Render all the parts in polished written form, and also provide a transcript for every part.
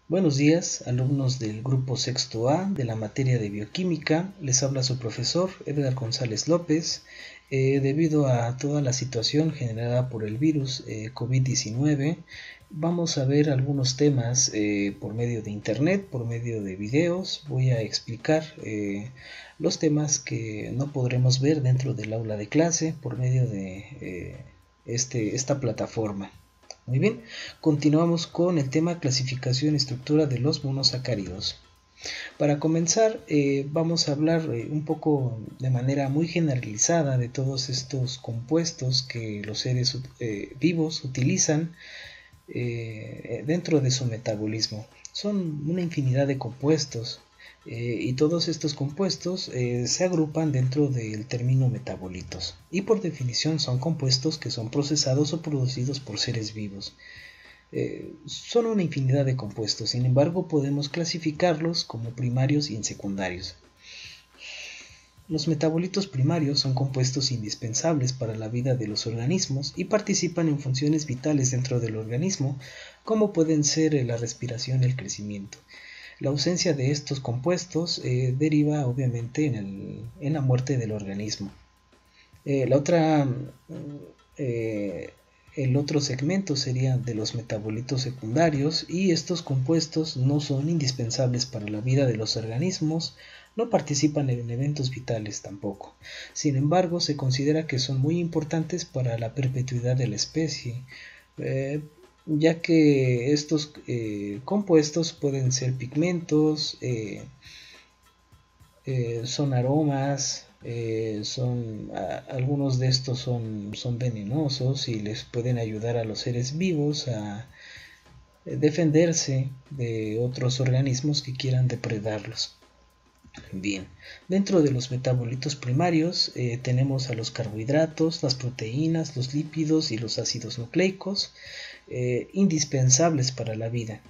Buenos días, alumnos del grupo sexto A de la materia de bioquímica. Les habla su profesor Edgar González López. Debido a toda la situación generada por el virus COVID-19, vamos a ver algunos temas por medio de internet, por medio de videos. Voy a explicar los temas que no podremos ver dentro del aula de clase por medio de esta plataforma. Muy bien, continuamos con el tema clasificación y estructura de los monosacáridos. Para comenzar, vamos a hablar un poco de manera muy generalizada de todos estos compuestos que los seres vivos utilizan dentro de su metabolismo. Son una infinidad de compuestos y todos estos compuestos se agrupan dentro del término metabolitos y por definición son compuestos que son procesados o producidos por seres vivos. Son una infinidad de compuestos, sin embargo podemos clasificarlos como primarios y secundarios. Los metabolitos primarios son compuestos indispensables para la vida de los organismos y participan en funciones vitales dentro del organismo, como pueden ser la respiración y el crecimiento. La ausencia de estos compuestos deriva obviamente en la muerte del organismo. El otro segmento sería de los metabolitos secundarios, y estos compuestos no son indispensables para la vida de los organismos, no participan en eventos vitales tampoco. Sin embargo, se considera que son muy importantes para la perpetuidad de la especie, ya que estos compuestos pueden ser pigmentos, son aromas, algunos de estos son venenosos y les pueden ayudar a los seres vivos a defenderse de otros organismos que quieran depredarlos. Bien, dentro de los metabolitos primarios tenemos a los carbohidratos, las proteínas, los lípidos y los ácidos nucleicos, indispensables para la vida.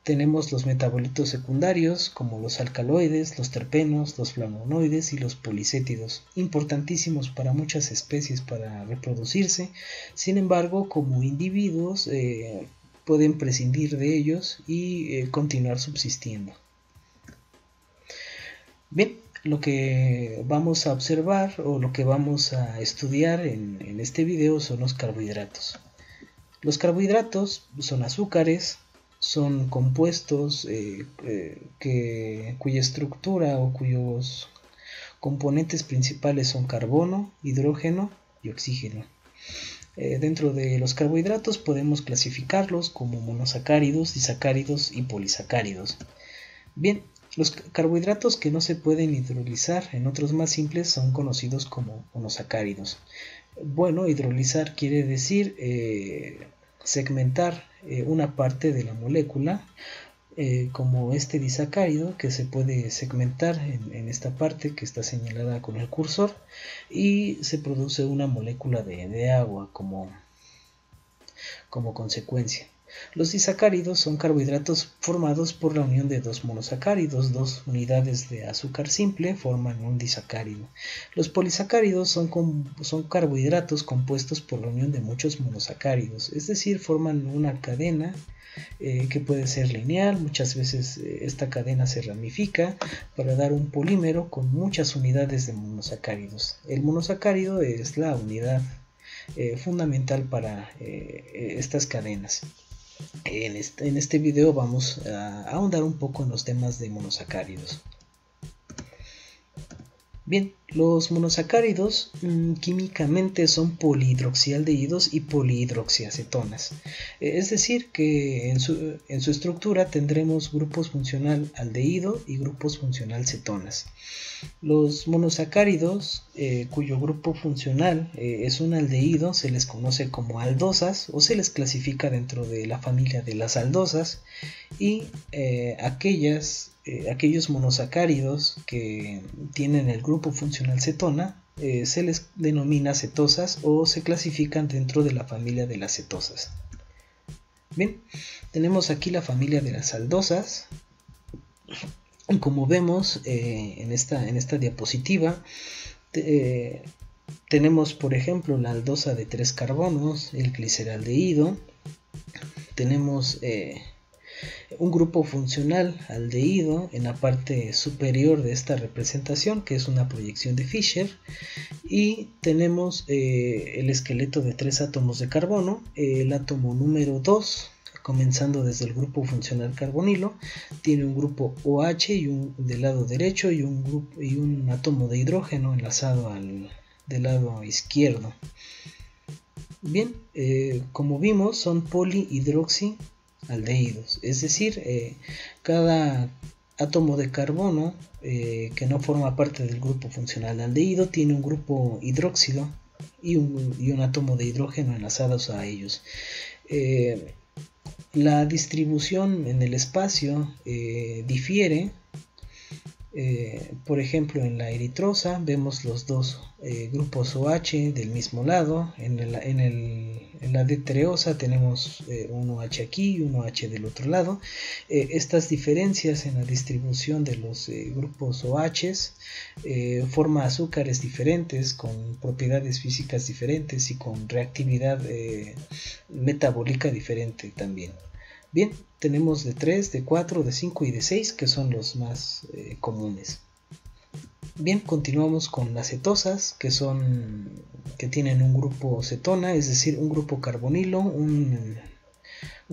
Tenemos los metabolitos secundarios como los alcaloides, los terpenos, los flavonoides y los policétidos, importantísimos para muchas especies para reproducirse. Sin embargo, como individuos pueden prescindir de ellos y continuar subsistiendo. Bien, lo que vamos a observar o lo que vamos a estudiar en este video son los carbohidratos. Los carbohidratos son azúcares, son compuestos cuya estructura o cuyos componentes principales son carbono, hidrógeno y oxígeno. Dentro de los carbohidratos podemos clasificarlos como monosacáridos, disacáridos y polisacáridos. Bien, los carbohidratos que no se pueden hidrolizar en otros más simples son conocidos como monosacáridos. Bueno, hidrolizar quiere decir segmentar una parte de la molécula, como este disacárido que se puede segmentar en esta parte que está señalada con el cursor, y se produce una molécula de agua como consecuencia. Los disacáridos son carbohidratos formados por la unión de dos monosacáridos. Dos unidades de azúcar simple forman un disacárido. Los polisacáridos son carbohidratos compuestos por la unión de muchos monosacáridos, es decir, forman una cadena que puede ser lineal. Muchas veces esta cadena se ramifica para dar un polímero con muchas unidades de monosacáridos. El monosacárido es la unidad fundamental para estas cadenas. En este video vamos a ahondar un poco en los temas de monosacáridos. Bien, los monosacáridos químicamente son polihidroxialdehídos y polihidroxiacetonas. Es decir, que en su estructura tendremos grupos funcional aldehído y grupos funcional cetonas. Los monosacáridos cuyo grupo funcional es un aldehído se les conoce como aldosas o se les clasifica dentro de la familia de las aldosas, y aquellos monosacáridos que tienen el grupo funcional cetona se les denomina cetosas o se clasifican dentro de la familia de las cetosas. Bien, tenemos aquí la familia de las aldosas. Como vemos en esta diapositiva, tenemos por ejemplo la aldosa de 3 carbonos, el gliceraldehído. Tenemos un grupo funcional aldehído en la parte superior de esta representación, que es una proyección de Fischer, y tenemos el esqueleto de 3 átomos de carbono. El átomo número 2, comenzando desde el grupo funcional carbonilo, tiene un grupo OH del lado derecho y un átomo de hidrógeno enlazado del lado izquierdo. Bien, como vimos, son polihidroxialdehídos, es decir, cada átomo de carbono que no forma parte del grupo funcional aldehído tiene un grupo hidróxido y un átomo de hidrógeno enlazados a ellos. La distribución en el espacio difiere. Por ejemplo, en la eritrosa vemos los dos grupos OH del mismo lado. En la deutereosa tenemos un OH aquí y un OH del otro lado. Estas diferencias en la distribución de los grupos OHs forman azúcares diferentes, con propiedades físicas diferentes y con reactividad metabólica diferente también. Bien, tenemos de 3, de 4, de 5 y de 6, que son los más comunes. Bien, continuamos con las cetosas, que tienen un grupo cetona, es decir, un grupo carbonilo, un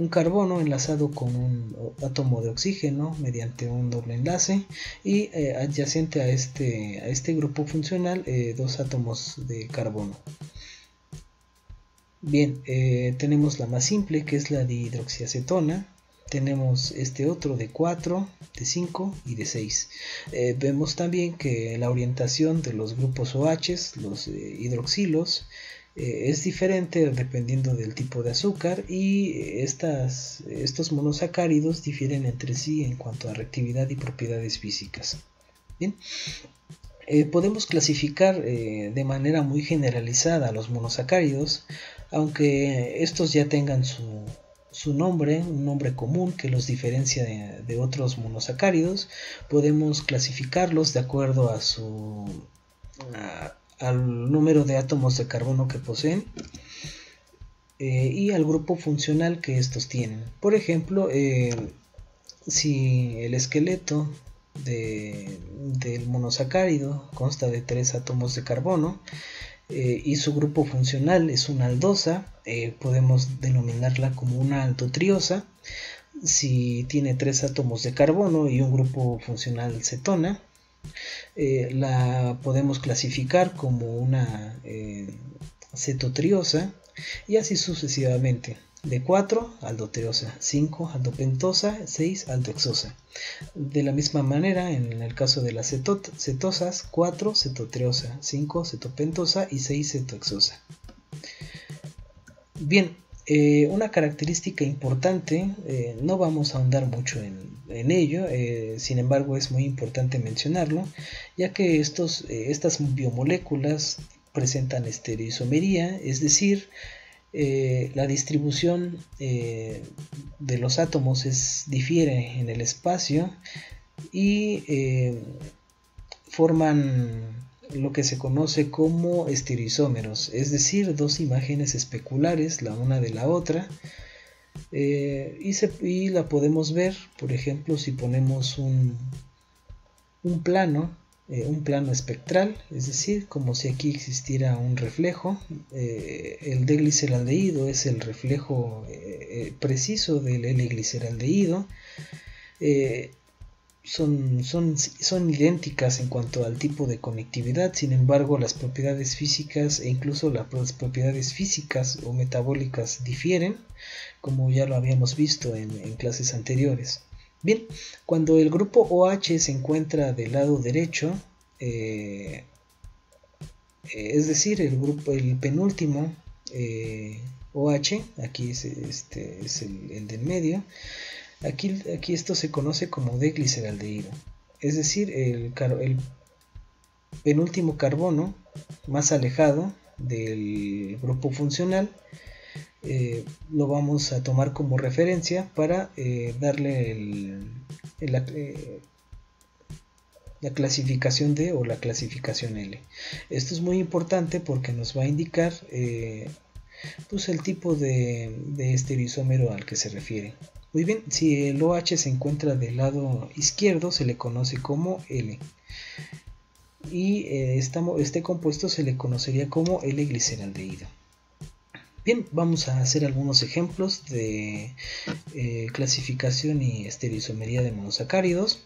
carbono enlazado con un átomo de oxígeno mediante un doble enlace, y adyacente a este grupo funcional, 2 átomos de carbono. Bien, tenemos la más simple, que es la dihidroxiacetona. Tenemos este otro de 4, de 5 y de 6. Vemos también que la orientación de los grupos OH, los hidroxilos, es diferente dependiendo del tipo de azúcar, y estos monosacáridos difieren entre sí en cuanto a reactividad y propiedades físicas. Bien. Podemos clasificar de manera muy generalizada a los monosacáridos, aunque estos ya tengan su nombre, un nombre común que los diferencia de otros monosacáridos. Podemos clasificarlos de acuerdo al número de átomos de carbono que poseen y al grupo funcional que estos tienen. Por ejemplo, si el esqueleto del monosacárido consta de 3 átomos de carbono y su grupo funcional es una aldosa, podemos denominarla como una aldotriosa. Si tiene 3 átomos de carbono y un grupo funcional cetona, la podemos clasificar como una cetotriosa, y así sucesivamente. De 4, aldoterosa, 5, aldopentosa, 6, aldohexosa. De la misma manera, en el caso de las cetosas, 4, cetotriosa, 5, cetopentosa y 6, cetohexosa. Bien, una característica importante, no vamos a ahondar mucho en ello, sin embargo es muy importante mencionarlo, ya que estas biomoléculas presentan estereoisomería, es decir, la distribución de los átomos difiere en el espacio y forman lo que se conoce como estereoisómeros, es decir, dos imágenes especulares la una de la otra, y la podemos ver, por ejemplo, si ponemos un plano espectral, es decir, como si aquí existiera un reflejo. El D-gliceraldehído es el reflejo preciso del L-gliceraldehído. Son idénticas en cuanto al tipo de conectividad, sin embargo las propiedades físicas e incluso las propiedades físicas o metabólicas difieren, como ya lo habíamos visto en clases anteriores. Bien, cuando el grupo OH se encuentra del lado derecho, es decir, el penúltimo OH, aquí es el del medio, aquí esto se conoce como D-gliceraldehído, es decir, el penúltimo carbono más alejado del grupo funcional. Lo vamos a tomar como referencia para darle la clasificación D o la clasificación L. Esto es muy importante porque nos va a indicar pues el tipo de estereoisómero al que se refiere. Muy bien, si el OH se encuentra del lado izquierdo se le conoce como L. Y este compuesto se le conocería como L-gliceraldehído. Bien, vamos a hacer algunos ejemplos de clasificación y estereoisomería de monosacáridos.